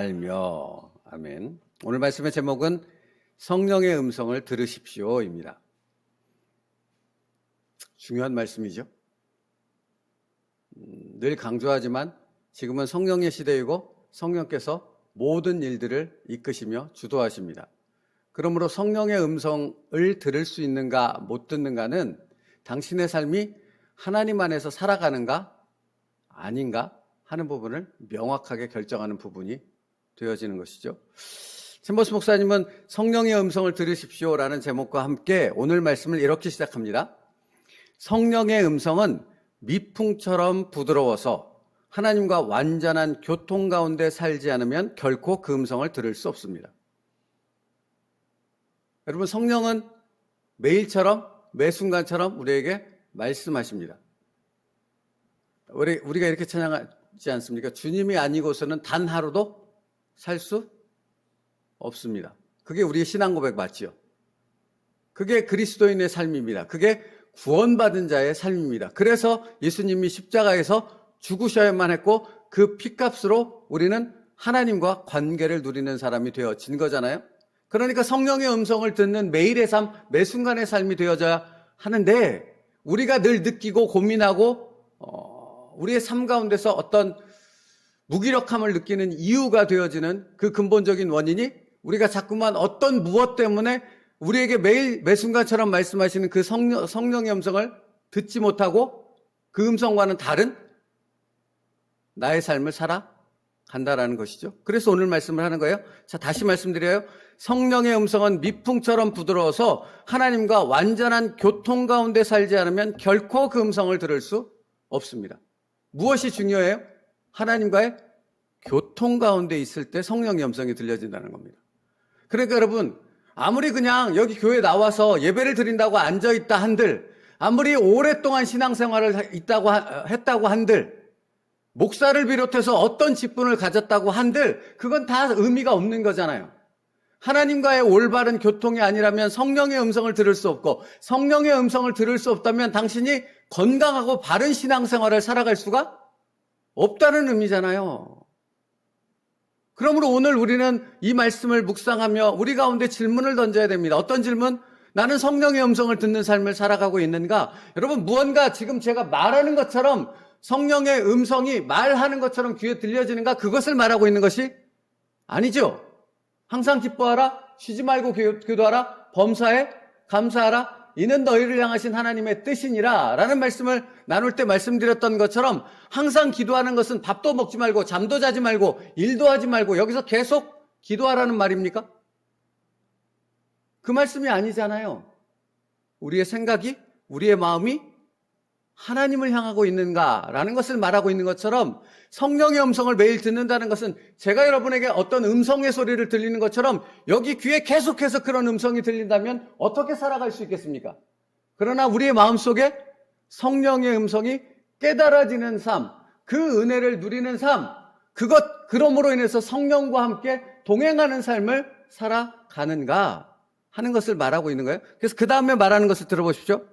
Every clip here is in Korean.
알며. 아멘. 오늘 말씀의 제목은 성령의 음성을 들으십시오입니다. 중요한 말씀이죠. 늘 강조하지만 지금은 성령의 시대이고 성령께서 모든 일들을 이끄시며 주도하십니다. 그러므로 성령의 음성을 들을 수 있는가 못 듣는가는 당신의 삶이 하나님 안에서 살아가는가 아닌가 하는 부분을 명확하게 결정하는 부분이 되어지는 것이죠. 챔버스 목사님은 성령의 음성을 들으십시오라는 제목과 함께 오늘 말씀을 이렇게 시작합니다. 성령의 음성은 미풍처럼 부드러워서 하나님과 완전한 교통 가운데 살지 않으면 결코 그 음성을 들을 수 없습니다. 여러분, 성령은 매일처럼 매 순간처럼 우리에게 말씀하십니다. 우리가 이렇게 찬양하지 않습니까? 주님이 아니고서는 단 하루도 살 수 없습니다. 그게 우리의 신앙 고백 맞지요? 그게 그리스도인의 삶입니다. 그게 구원받은 자의 삶입니다. 그래서 예수님이 십자가에서 죽으셔야만 했고 그 피값으로 우리는 하나님과 관계를 누리는 사람이 되어진 거잖아요. 그러니까 성령의 음성을 듣는 매일의 삶, 매 순간의 삶이 되어져야 하는데 우리가 늘 느끼고 고민하고 우리의 삶 가운데서 어떤 무기력함을 느끼는 이유가 되어지는 그 근본적인 원인이 우리가 자꾸만 어떤 무엇 때문에 우리에게 매일 매 순간처럼 말씀하시는 그 성령의 음성을 듣지 못하고 그 음성과는 다른 나의 삶을 살아간다라는 것이죠. 그래서 오늘 말씀을 하는 거예요. 자, 다시 말씀드려요. 성령의 음성은 미풍처럼 부드러워서 하나님과 완전한 교통 가운데 살지 않으면 결코 그 음성을 들을 수 없습니다. 무엇이 중요해요? 하나님과의 교통 가운데 있을 때 성령의 음성이 들려진다는 겁니다. 그러니까 여러분, 아무리 그냥 여기 교회에 나와서 예배를 드린다고 앉아있다 한들, 아무리 오랫동안 신앙생활을 했다고 한들, 목사를 비롯해서 어떤 직분을 가졌다고 한들 그건 다 의미가 없는 거잖아요. 하나님과의 올바른 교통이 아니라면 성령의 음성을 들을 수 없고, 성령의 음성을 들을 수 없다면 당신이 건강하고 바른 신앙생활을 살아갈 수가 없다는 의미잖아요. 그러므로 오늘 우리는 이 말씀을 묵상하며 우리 가운데 질문을 던져야 됩니다. 어떤 질문? 나는 성령의 음성을 듣는 삶을 살아가고 있는가? 여러분, 무언가 지금 제가 말하는 것처럼 성령의 음성이 말하는 것처럼 귀에 들려지는가? 그것을 말하고 있는 것이 아니죠. 항상 기뻐하라, 쉬지 말고 기도하라, 범사에 감사하라, 이는 너희를 향하신 하나님의 뜻이니라 라는 말씀을 나눌 때 말씀드렸던 것처럼 항상 기도하는 것은 밥도 먹지 말고 잠도 자지 말고 일도 하지 말고 여기서 계속 기도하라는 말입니까? 그 말씀이 아니잖아요. 우리의 생각이, 우리의 마음이 하나님을 향하고 있는가라는 것을 말하고 있는 것처럼 성령의 음성을 매일 듣는다는 것은 제가 여러분에게 어떤 음성의 소리를 들리는 것처럼 여기 귀에 계속해서 그런 음성이 들린다면 어떻게 살아갈 수 있겠습니까? 그러나 우리의 마음속에 성령의 음성이 깨달아지는 삶, 그 은혜를 누리는 삶, 그럼으로 인해서 성령과 함께 동행하는 삶을 살아가는가 하는 것을 말하고 있는 거예요. 그래서 그 다음에 말하는 것을 들어보십시오.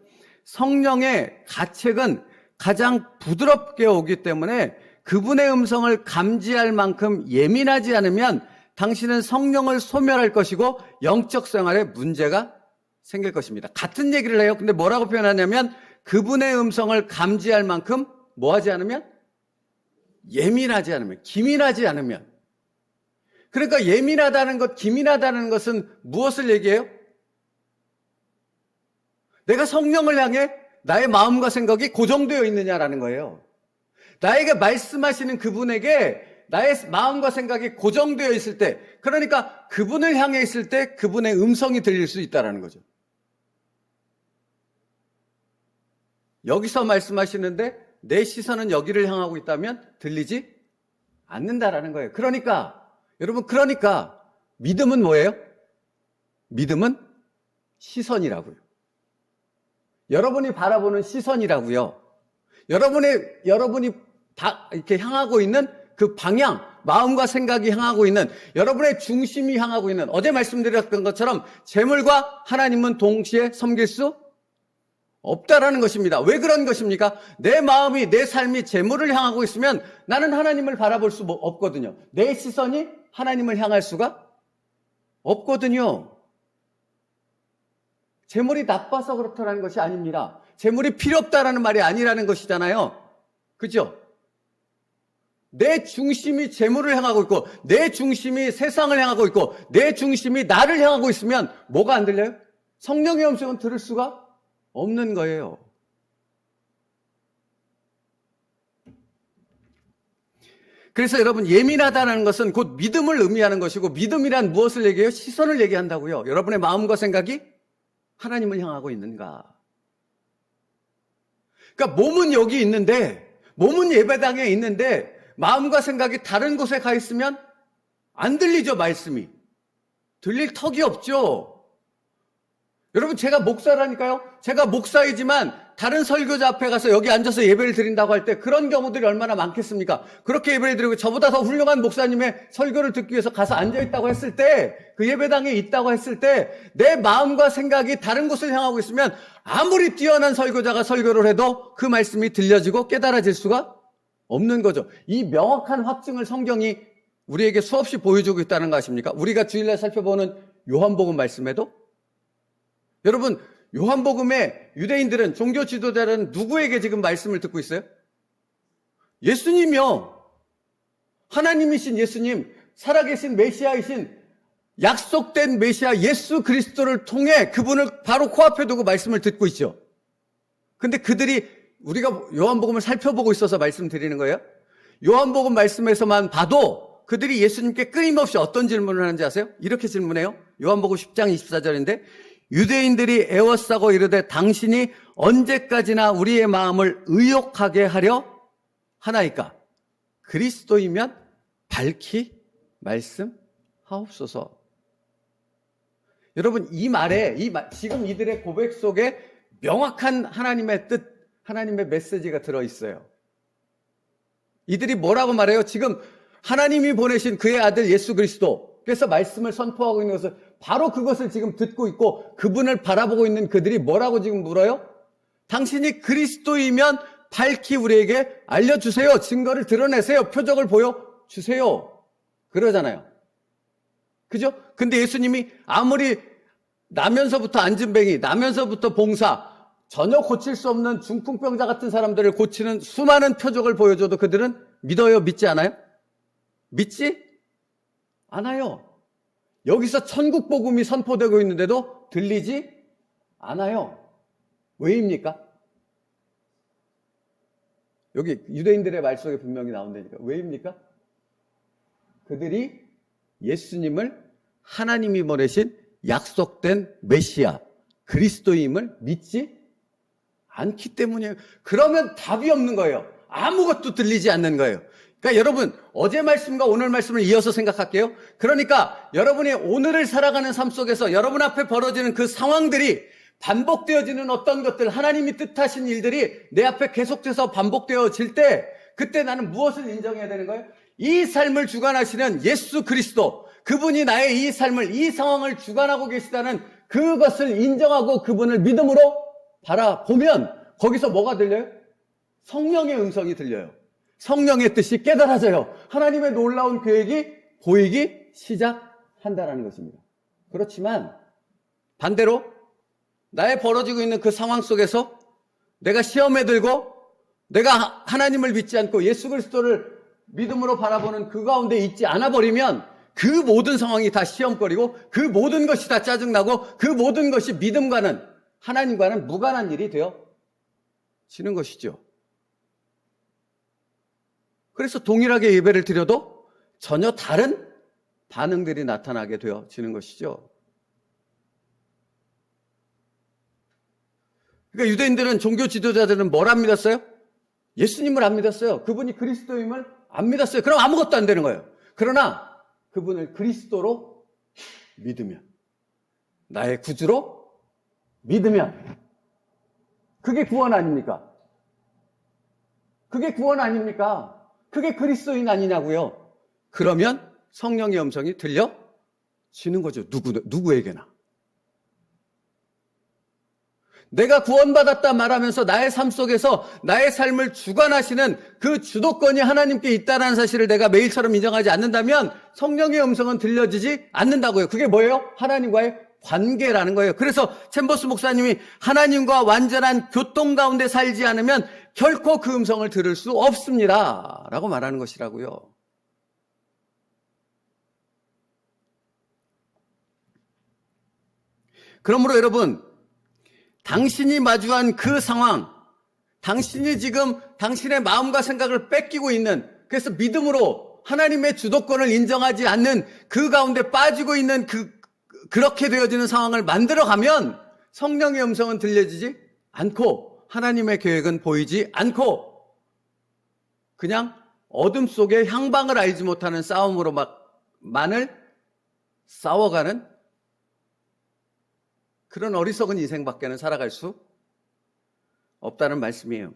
성령의 가책은 가장 부드럽게 오기 때문에 그분의 음성을 감지할 만큼 예민하지 않으면 당신은 성령을 소멸할 것이고 영적 생활에 문제가 생길 것입니다. 같은 얘기를 해요. 근데 뭐라고 표현하냐면 그분의 음성을 감지할 만큼 뭐하지 않으면? 예민하지 않으면, 기민하지 않으면. 그러니까 예민하다는 것, 기민하다는 것은 무엇을 얘기해요? 내가 성령을 향해 나의 마음과 생각이 고정되어 있느냐라는 거예요. 나에게 말씀하시는 그분에게 나의 마음과 생각이 고정되어 있을 때, 그러니까 그분을 향해 있을 때 그분의 음성이 들릴 수 있다는 거죠. 여기서 말씀하시는데 내 시선은 여기를 향하고 있다면 들리지 않는다라는 거예요. 그러니까 여러분, 믿음은 뭐예요? 믿음은 시선이라고요. 여러분이 바라보는 시선이라고요. 여러분이 이렇게 향하고 있는 그 방향, 마음과 생각이 향하고 있는, 여러분의 중심이 향하고 있는, 어제 말씀드렸던 것처럼 재물과 하나님은 동시에 섬길 수 없다라는 것입니다. 왜 그런 것입니까? 내 마음이, 내 삶이 재물을 향하고 있으면 나는 하나님을 바라볼 수 없거든요. 내 시선이 하나님을 향할 수가 없거든요. 재물이 나빠서 그렇다는 것이 아닙니다. 재물이 필요 없다라는 말이 아니라는 것이잖아요. 그죠? 내 중심이 재물을 향하고 있고, 내 중심이 세상을 향하고 있고, 내 중심이 나를 향하고 있으면 뭐가 안 들려요? 성령의 음성은 들을 수가 없는 거예요. 그래서 여러분, 예민하다는 것은 곧 믿음을 의미하는 것이고, 믿음이란 무엇을 얘기해요? 시선을 얘기한다고요. 여러분의 마음과 생각이 하나님을 향하고 있는가? 그러니까 몸은 여기 있는데, 몸은 예배당에 있는데 마음과 생각이 다른 곳에 가 있으면 안 들리죠, 말씀이. 들릴 턱이 없죠. 여러분, 제가 목사라니까요. 제가 목사이지만 다른 설교자 앞에 가서 여기 앉아서 예배를 드린다고 할 때 그런 경우들이 얼마나 많겠습니까? 그렇게 예배를 드리고 저보다 더 훌륭한 목사님의 설교를 듣기 위해서 가서 앉아있다고 했을 때, 그 예배당에 있다고 했을 때 내 마음과 생각이 다른 곳을 향하고 있으면 아무리 뛰어난 설교자가 설교를 해도 그 말씀이 들려지고 깨달아질 수가 없는 거죠. 이 명확한 확증을 성경이 우리에게 수없이 보여주고 있다는 거 아십니까? 우리가 주일날 살펴보는 요한복음 말씀에도 여러분, 요한복음에 유대인들은, 종교 지도자들은 누구에게 지금 말씀을 듣고 있어요? 예수님이요. 하나님이신 예수님, 살아계신 메시아이신 약속된 메시아 예수 그리스도를 통해 그분을 바로 코앞에 두고 말씀을 듣고 있죠. 근데 그들이, 우리가 요한복음을 살펴보고 있어서 말씀드리는 거예요. 요한복음 말씀에서만 봐도 그들이 예수님께 끊임없이 어떤 질문을 하는지 아세요? 이렇게 질문해요. 요한복음 10장 24절인데 유대인들이 애워싸고 이르되 당신이 언제까지나 우리의 마음을 의욕하게 하려 하나이까? 그리스도이면 밝히 말씀하옵소서. 여러분, 이 말에, 지금 이들의 고백 속에 명확한 하나님의 뜻, 하나님의 메시지가 들어있어요. 이들이 뭐라고 말해요? 지금 하나님이 보내신 그의 아들 예수 그리스도께서 말씀을 선포하고 있는 것을, 바로 그것을 지금 듣고 있고 그분을 바라보고 있는 그들이 뭐라고 지금 물어요? 당신이 그리스도이면 밝히 우리에게 알려주세요. 증거를 드러내세요. 표적을 보여주세요. 그러잖아요. 그죠? 근데 예수님이 아무리 나면서부터 안진뱅이, 나면서부터 봉사, 전혀 고칠 수 없는 중풍병자 같은 사람들을 고치는 수많은 표적을 보여줘도 그들은 믿어요? 믿지 않아요? 믿지 않아요. 여기서 천국 복음이 선포되고 있는데도 들리지 않아요. 왜입니까? 여기 유대인들의 말 속에 분명히 나온다니까. 왜입니까? 그들이 예수님을 하나님이 보내신 약속된 메시아 그리스도임을 믿지 않기 때문이에요. 그러면 답이 없는 거예요. 아무것도 들리지 않는 거예요. 그러니까 여러분, 어제 말씀과 오늘 말씀을 이어서 생각할게요. 그러니까 여러분이 오늘을 살아가는 삶 속에서 여러분 앞에 벌어지는 그 상황들이, 반복되어지는 어떤 것들, 하나님이 뜻하신 일들이 내 앞에 계속돼서 반복되어질 때, 그때 나는 무엇을 인정해야 되는 거예요? 이 삶을 주관하시는 예수 그리스도, 그분이 나의 이 삶을, 이 상황을 주관하고 계시다는 그것을 인정하고 그분을 믿음으로 바라보면 거기서 뭐가 들려요? 성령의 음성이 들려요. 성령의 뜻이 깨달아져요. 하나님의 놀라운 계획이 보이기 시작한다는 것입니다. 그렇지만 반대로 나의 벌어지고 있는 그 상황 속에서 내가 시험에 들고 내가 하나님을 믿지 않고 예수 그리스도를 믿음으로 바라보는 그 가운데 있지 않아 버리면 그 모든 상황이 다 시험거리고 그 모든 것이 다 짜증나고 그 모든 것이 믿음과는, 하나님과는 무관한 일이 되어지는 것이죠. 그래서 동일하게 예배를 드려도 전혀 다른 반응들이 나타나게 되어지는 것이죠. 그러니까 유대인들은, 종교 지도자들은 뭘 안 믿었어요? 예수님을 안 믿었어요. 그분이 그리스도임을 안 믿었어요. 그럼 아무것도 안 되는 거예요. 그러나 그분을 그리스도로 믿으면, 나의 구주로 믿으면 그게 구원 아닙니까? 그게 구원 아닙니까? 그게 그리스도인 아니냐고요. 그러면 성령의 음성이 들려지는 거죠. 누구에게나. 내가 구원받았다 말하면서 나의 삶 속에서 나의 삶을 주관하시는 그 주도권이 하나님께 있다는 사실을 내가 매일처럼 인정하지 않는다면 성령의 음성은 들려지지 않는다고요. 그게 뭐예요? 하나님과의 관계라는 거예요. 그래서 챔버스 목사님이 하나님과 완전한 교통 가운데 살지 않으면 결코 그 음성을 들을 수 없습니다 라고 말하는 것이라고요. 그러므로 여러분, 당신이 마주한 그 상황, 당신이 지금 당신의 마음과 생각을 뺏기고 있는, 그래서 믿음으로 하나님의 주도권을 인정하지 않는 그 가운데 빠지고 있는 그렇게 되어지는 상황을 만들어가면 성령의 음성은 들려지지 않고 하나님의 계획은 보이지 않고 그냥 어둠 속에 향방을 알지 못하는 싸움으로만을 싸워가는 그런 어리석은 인생밖에는 살아갈 수 없다는 말씀이에요.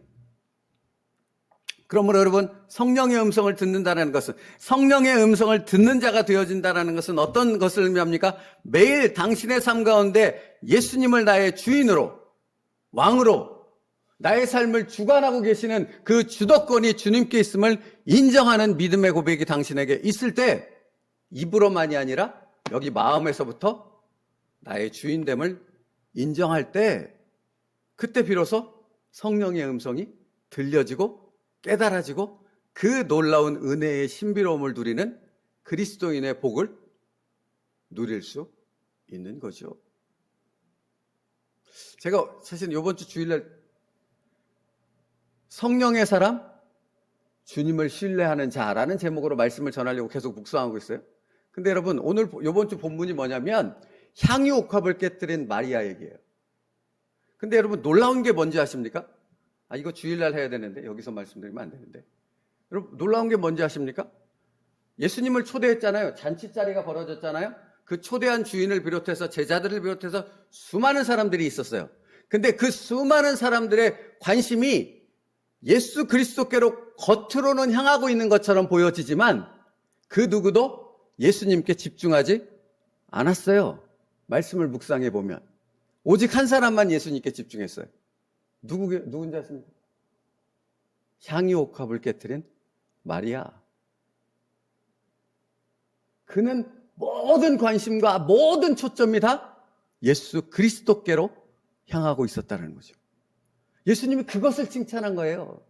그러므로 여러분, 성령의 음성을 듣는다는 것은, 성령의 음성을 듣는 자가 되어진다는 것은 어떤 것을 의미합니까? 매일 당신의 삶 가운데 예수님을 나의 주인으로, 왕으로, 나의 삶을 주관하고 계시는 그 주도권이 주님께 있음을 인정하는 믿음의 고백이 당신에게 있을 때, 입으로만이 아니라 여기 마음에서부터 나의 주인됨을 인정할 때, 그때 비로소 성령의 음성이 들려지고 깨달아지고 그 놀라운 은혜의 신비로움을 누리는 그리스도인의 복을 누릴 수 있는 거죠. 제가 사실 이번 주 주일날 성령의 사람, 주님을 신뢰하는 자라는 제목으로 말씀을 전하려고 계속 묵상하고 있어요. 근데 여러분, 이번 주 본문이 뭐냐면 향유옥합을 깨뜨린 마리아 얘기예요. 근데 여러분, 놀라운 게 뭔지 아십니까? 이거 주일날 해야 되는데 여기서 말씀드리면 안 되는데, 여러분, 놀라운 게 뭔지 아십니까? 예수님을 초대했잖아요. 잔치자리가 벌어졌잖아요. 그 초대한 주인을 비롯해서 제자들을 비롯해서 수많은 사람들이 있었어요. 근데 그 수많은 사람들의 관심이 예수 그리스도께로 겉으로는 향하고 있는 것처럼 보여지지만 그 누구도 예수님께 집중하지 않았어요. 말씀을 묵상해 보면 오직 한 사람만 예수님께 집중했어요. 누군지 아십니까? 향유옥합을 깨뜨린 마리아. 그는 모든 관심과 모든 초점이 다 예수 그리스도께로 향하고 있었다는 거죠. 예수님이 그것을 칭찬한 거예요.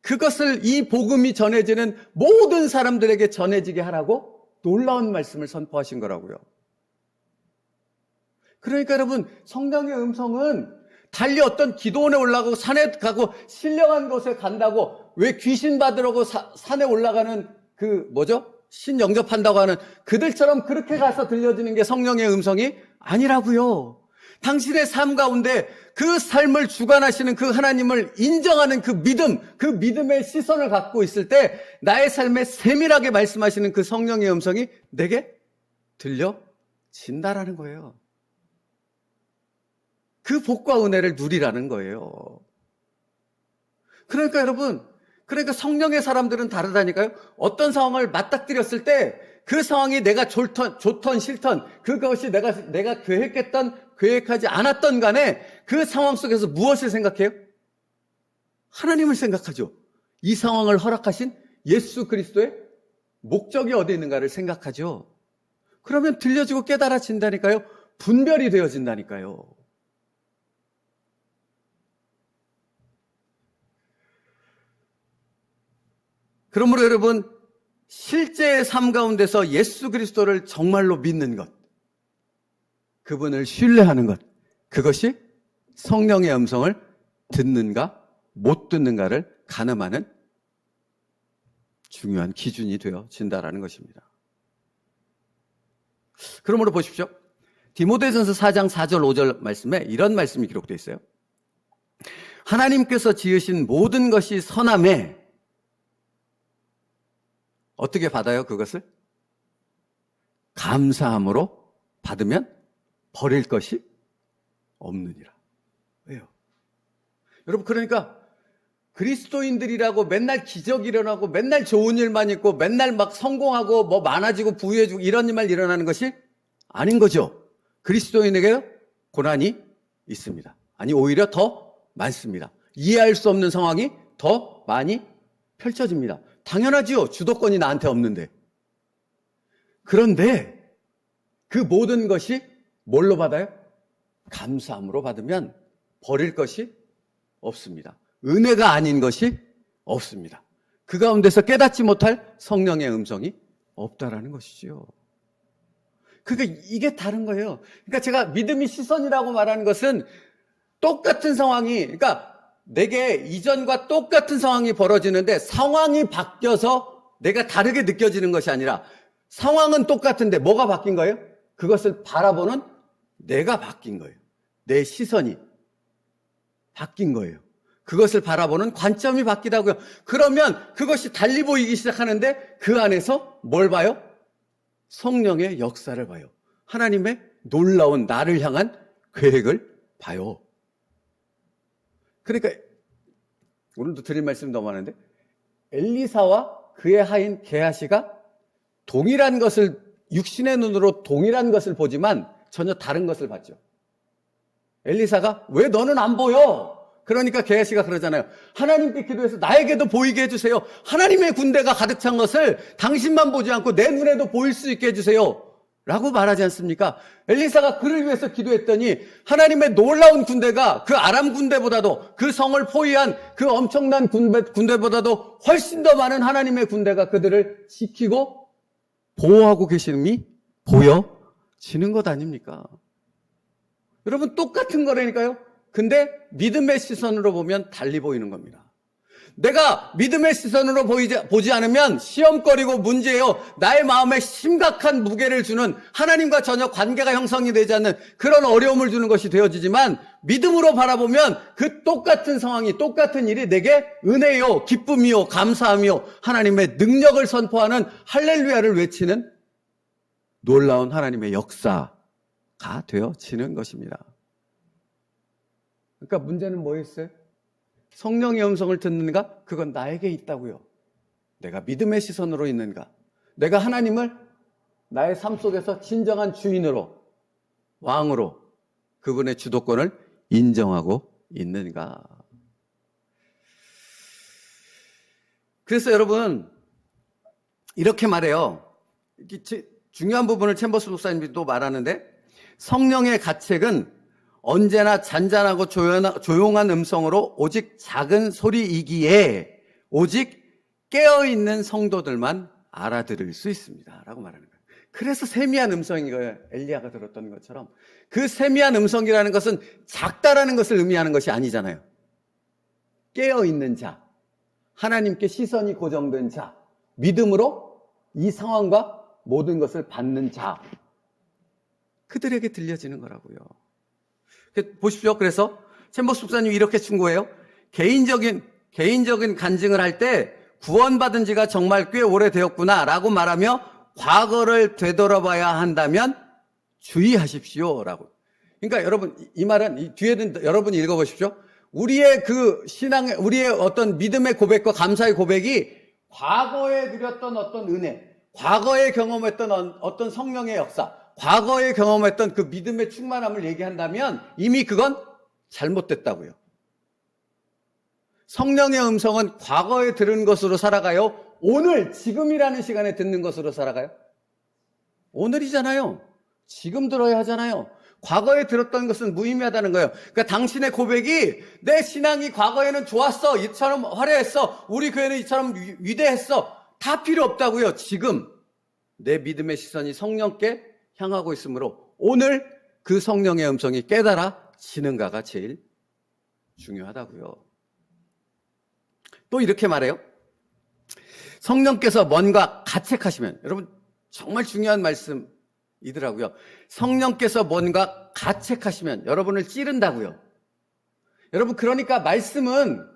그것을, 이 복음이 전해지는 모든 사람들에게 전해지게 하라고 놀라운 말씀을 선포하신 거라고요. 그러니까 여러분, 성령의 음성은 달리 어떤 기도원에 올라가고 산에 가고 신령한 곳에 간다고, 왜 귀신 받으려고 산에 올라가는 신 영접한다고 하는 그들처럼 그렇게 가서 들려지는 게 성령의 음성이 아니라고요. 당신의 삶 가운데 그 삶을 주관하시는 그 하나님을 인정하는 그 믿음, 그 믿음의 시선을 갖고 있을 때 나의 삶에 세밀하게 말씀하시는 그 성령의 음성이 내게 들려진다라는 거예요. 그 복과 은혜를 누리라는 거예요. 그러니까 여러분, 성령의 사람들은 다르다니까요. 어떤 상황을 맞닥뜨렸을 때 그 상황이 내가 좋던 싫던, 그것이 내가 계획하지 않았던 간에 그 상황 속에서 무엇을 생각해요? 하나님을 생각하죠. 이 상황을 허락하신 예수 그리스도의 목적이 어디 있는가를 생각하죠. 그러면 들려지고 깨달아진다니까요. 분별이 되어진다니까요. 그러므로 여러분, 실제의 삶 가운데서 예수 그리스도를 정말로 믿는 것, 그분을 신뢰하는 것, 그것이 성령의 음성을 듣는가 못 듣는가를 가늠하는 중요한 기준이 되어진다라는 것입니다. 그러므로 보십시오. 디모데전서 4장 4절 5절 말씀에 이런 말씀이 기록되어 있어요. 하나님께서 지으신 모든 것이 선함에 어떻게 받아요? 그것을? 감사함으로 받으면 버릴 것이 없느니라. 왜요? 여러분, 그러니까 그리스도인들이라고 맨날 기적이 일어나고 맨날 좋은 일만 있고 맨날 막 성공하고 뭐 많아지고 부유해지고 이런 일만 일어나는 것이 아닌 거죠. 그리스도인에게요, 고난이 있습니다. 아니, 오히려 더 많습니다. 이해할 수 없는 상황이 더 많이 펼쳐집니다. 당연하지요. 주도권이 나한테 없는데. 그런데 그 모든 것이 뭘로 받아요? 감사함으로 받으면 버릴 것이 없습니다. 은혜가 아닌 것이 없습니다. 그 가운데서 깨닫지 못할 성령의 음성이 없다라는 것이죠. 그러니까 이게 다른 거예요. 그러니까 제가 믿음이 시선이라고 말하는 것은 똑같은 상황이, 그러니까 내게 이전과 똑같은 상황이 벌어지는데 상황이 바뀌어서 내가 다르게 느껴지는 것이 아니라 상황은 똑같은데 뭐가 바뀐 거예요? 그것을 바라보는 내가 바뀐 거예요. 내 시선이 바뀐 거예요. 그것을 바라보는 관점이 바뀌다고요. 그러면 그것이 달리 보이기 시작하는데 그 안에서 뭘 봐요? 성령의 역사를 봐요. 하나님의 놀라운 나를 향한 계획을 봐요. 그러니까 오늘도 드릴 말씀 너무 많은데 엘리사와 그의 하인 게하시가 동일한 것을 육신의 눈으로 동일한 것을 보지만 전혀 다른 것을 봤죠. 엘리사가 왜 너는 안 보여? 그러니까 게하시가 그러잖아요. 하나님께 기도해서 나에게도 보이게 해주세요. 하나님의 군대가 가득 찬 것을 당신만 보지 않고 내 눈에도 보일 수 있게 해주세요. 라고 말하지 않습니까? 엘리사가 그를 위해서 기도했더니 하나님의 놀라운 군대가 그 아람 군대보다도 그 성을 포위한 그 엄청난 군대보다도 훨씬 더 많은 하나님의 군대가 그들을 지키고 보호하고 계심이 보여지는 것 아닙니까? 여러분 똑같은 거라니까요. 근데 믿음의 시선으로 보면 달리 보이는 겁니다. 내가 믿음의 시선으로 보지 않으면 시험거리고 문제예요. 나의 마음에 심각한 무게를 주는 하나님과 전혀 관계가 형성이 되지 않는 그런 어려움을 주는 것이 되어지지만 믿음으로 바라보면 그 똑같은 상황이 똑같은 일이 내게 은혜요, 기쁨이요, 감사함이요, 하나님의 능력을 선포하는 할렐루야를 외치는 놀라운 하나님의 역사가 되어지는 것입니다. 그러니까 문제는 뭐였어요? 성령의 음성을 듣는가? 그건 나에게 있다고요. 내가 믿음의 시선으로 있는가? 내가 하나님을 나의 삶 속에서 진정한 주인으로, 왕으로 그분의 주도권을 인정하고 있는가? 그래서 여러분 이렇게 말해요. 중요한 부분을 챔버스 목사님이 또 말하는데 성령의 가책은 언제나 잔잔하고 조용한 음성으로 오직 작은 소리이기에 오직 깨어있는 성도들만 알아들을 수 있습니다. 라고 말하는 거예요. 그래서 세미한 음성인 거예요. 엘리야가 들었던 것처럼. 그 세미한 음성이라는 것은 작다라는 것을 의미하는 것이 아니잖아요. 깨어있는 자, 하나님께 시선이 고정된 자, 믿음으로 이 상황과 모든 것을 받는 자, 그들에게 들려지는 거라고요. 보십시오. 그래서 챔버스 목사님이 이렇게 충고해요. 개인적인 간증을 할 때 구원받은 지가 정말 꽤 오래되었구나 라고 말하며 과거를 되돌아봐야 한다면 주의하십시오 라고. 그러니까 여러분 이 말은 이 뒤에는 여러분이 읽어보십시오. 우리의 그 신앙의 우리의 어떤 믿음의 고백과 감사의 고백이 과거에 누렸던 어떤 은혜, 과거에 경험했던 어떤 성령의 역사, 과거에 경험했던 그 믿음의 충만함을 얘기한다면 이미 그건 잘못됐다고요. 성령의 음성은 과거에 들은 것으로 살아가요? 오늘, 지금이라는 시간에 듣는 것으로 살아가요? 오늘이잖아요. 지금 들어야 하잖아요. 과거에 들었던 것은 무의미하다는 거예요. 그러니까 당신의 고백이 내 신앙이 과거에는 좋았어, 이처럼 화려했어, 우리 교회는 이처럼 위대했어, 다 필요 없다고요. 지금 내 믿음의 시선이 성령께 향하고 있으므로 오늘 그 성령의 음성이 깨달아지는가가 제일 중요하다고요. 또 이렇게 말해요. 성령께서 뭔가 가책하시면, 여러분 정말 중요한 말씀이더라고요. 성령께서 뭔가 가책하시면 여러분을 찌른다고요. 여러분 그러니까 말씀은,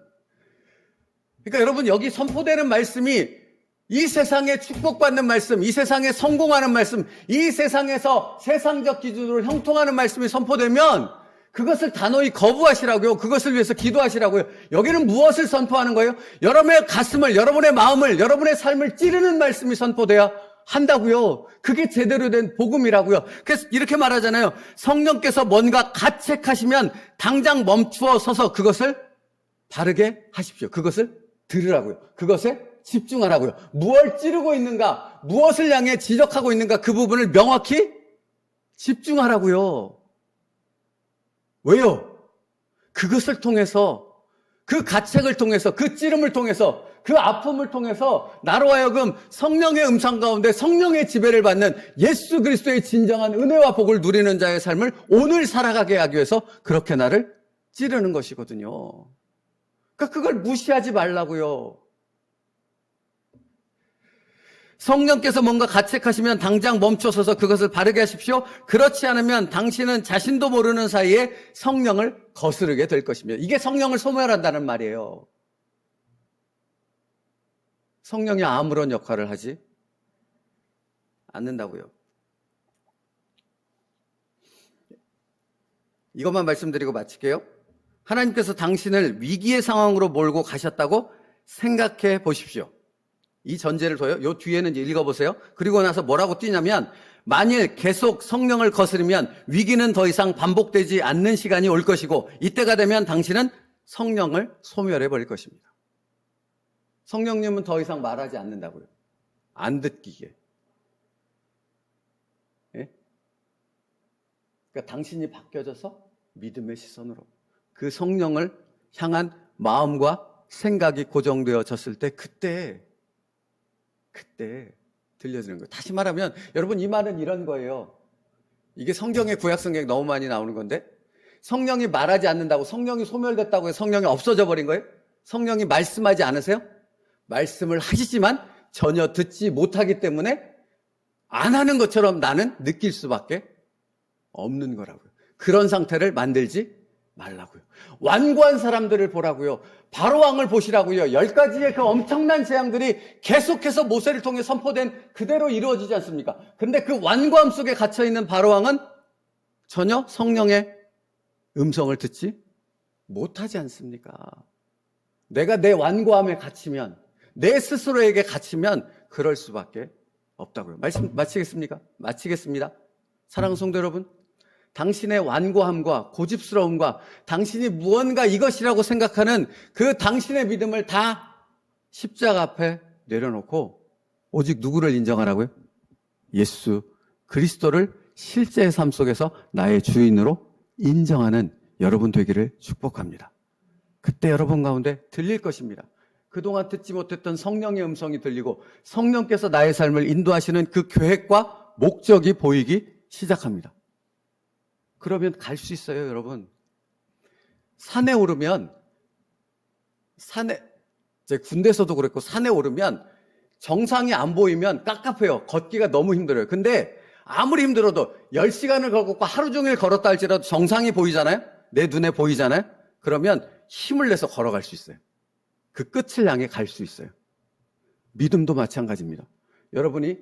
그러니까 여러분 여기 선포되는 말씀이 이 세상에 축복받는 말씀, 이 세상에 성공하는 말씀, 이 세상에서 세상적 기준으로 형통하는 말씀이 선포되면 그것을 단호히 거부하시라고요. 그것을 위해서 기도하시라고요. 여기는 무엇을 선포하는 거예요? 여러분의 가슴을, 여러분의 마음을, 여러분의 삶을 찌르는 말씀이 선포돼야 한다고요. 그게 제대로 된 복음이라고요. 그래서 이렇게 말하잖아요. 성령께서 뭔가 가책하시면 당장 멈추어 서서 그것을 바르게 하십시오. 그것을 들으라고요. 그것에 집중하라고요. 무엇을 찌르고 있는가, 무엇을 향해 지적하고 있는가, 그 부분을 명확히 집중하라고요. 왜요? 그것을 통해서, 그 가책을 통해서, 그 찌름을 통해서, 그 아픔을 통해서 나로 하여금 성령의 음성 가운데 성령의 지배를 받는 예수 그리스도의 진정한 은혜와 복을 누리는 자의 삶을 오늘 살아가게 하기 위해서 그렇게 나를 찌르는 것이거든요. 그러니까 그걸 무시하지 말라고요. 성령께서 뭔가 가책하시면 당장 멈춰서서 그것을 바르게 하십시오. 그렇지 않으면 당신은 자신도 모르는 사이에 성령을 거스르게 될 것입니다. 이게 성령을 소멸한다는 말이에요. 성령이 아무런 역할을 하지 않는다고요. 이것만 말씀드리고 마칠게요. 하나님께서 당신을 위기의 상황으로 몰고 가셨다고 생각해 보십시오. 이 전제를 둬요. 요 뒤에는 이제 읽어보세요. 그리고 나서 뭐라고 뛰냐면, 만일 계속 성령을 거스르면 위기는 더 이상 반복되지 않는 시간이 올 것이고, 이때가 되면 당신은 성령을 소멸해 버릴 것입니다. 성령님은 더 이상 말하지 않는다고요. 안 듣기게. 예? 그러니까 당신이 바뀌어져서 믿음의 시선으로 그 성령을 향한 마음과 생각이 고정되어졌을 때 그때 들려지는 거예요. 다시 말하면 여러분, 이 말은 이런 거예요. 이게 성경에 구약 성경에 너무 많이 나오는 건데, 성령이 말하지 않는다고 성령이 소멸됐다고 해서 성령이 없어져 버린 거예요? 성령이 말씀하지 않으세요? 말씀을 하시지만 전혀 듣지 못하기 때문에 안 하는 것처럼 나는 느낄 수밖에 없는 거라고요. 그런 상태를 만들지 말라고요. 완고한 사람들을 보라고요. 바로왕을 보시라고요. 10가지의 그 엄청난 재앙들이 계속해서 모세를 통해 선포된 그대로 이루어지지 않습니까? 그런데 그 완고함 속에 갇혀있는 바로왕은 전혀 성령의 음성을 듣지 못하지 않습니까? 내가 내 완고함에 갇히면, 내 스스로에게 갇히면 그럴 수밖에 없다고요. 말씀 마치겠습니까? 마치겠습니다. 사랑하는 성도 여러분, 당신의 완고함과 고집스러움과 당신이 무언가 이것이라고 생각하는 그 당신의 믿음을 다 십자가 앞에 내려놓고 오직 누구를 인정하라고요? 예수 그리스도를 실제의 삶 속에서 나의 주인으로 인정하는 여러분 되기를 축복합니다. 그때 여러분 가운데 들릴 것입니다. 그동안 듣지 못했던 성령의 음성이 들리고 성령께서 나의 삶을 인도하시는 그 계획과 목적이 보이기 시작합니다. 그러면 갈 수 있어요, 여러분. 산에 오르면, 제 군대에서도 그랬고, 산에 오르면 정상이 안 보이면 깝깝해요. 걷기가 너무 힘들어요. 근데 아무리 힘들어도 10시간을 걷고 하루 종일 걸었다 할지라도 정상이 보이잖아요? 내 눈에 보이잖아요? 그러면 힘을 내서 걸어갈 수 있어요. 그 끝을 향해 갈 수 있어요. 믿음도 마찬가지입니다. 여러분이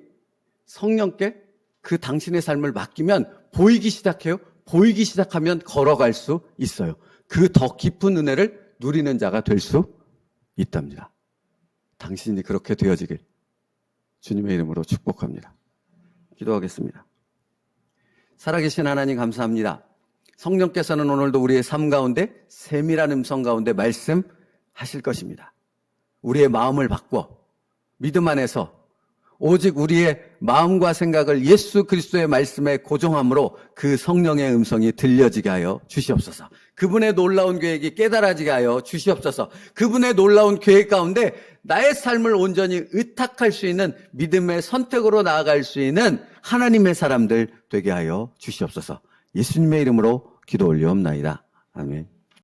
성령께 그 당신의 삶을 맡기면 보이기 시작해요. 보이기 시작하면 걸어갈 수 있어요. 그 더 깊은 은혜를 누리는 자가 될 수 있답니다. 당신이 그렇게 되어지길 주님의 이름으로 축복합니다. 기도하겠습니다. 살아계신 하나님 감사합니다. 성령께서는 오늘도 우리의 삶 가운데 세밀한 음성 가운데 말씀하실 것입니다. 우리의 마음을 바꿔 믿음 안에서 오직 우리의 마음과 생각을 예수 그리스도의 말씀에 고정함으로 그 성령의 음성이 들려지게 하여 주시옵소서. 그분의 놀라운 계획이 깨달아지게 하여 주시옵소서. 그분의 놀라운 계획 가운데 나의 삶을 온전히 의탁할 수 있는 믿음의 선택으로 나아갈 수 있는 하나님의 사람들 되게 하여 주시옵소서. 예수님의 이름으로 기도 올리옵나이다. 아멘.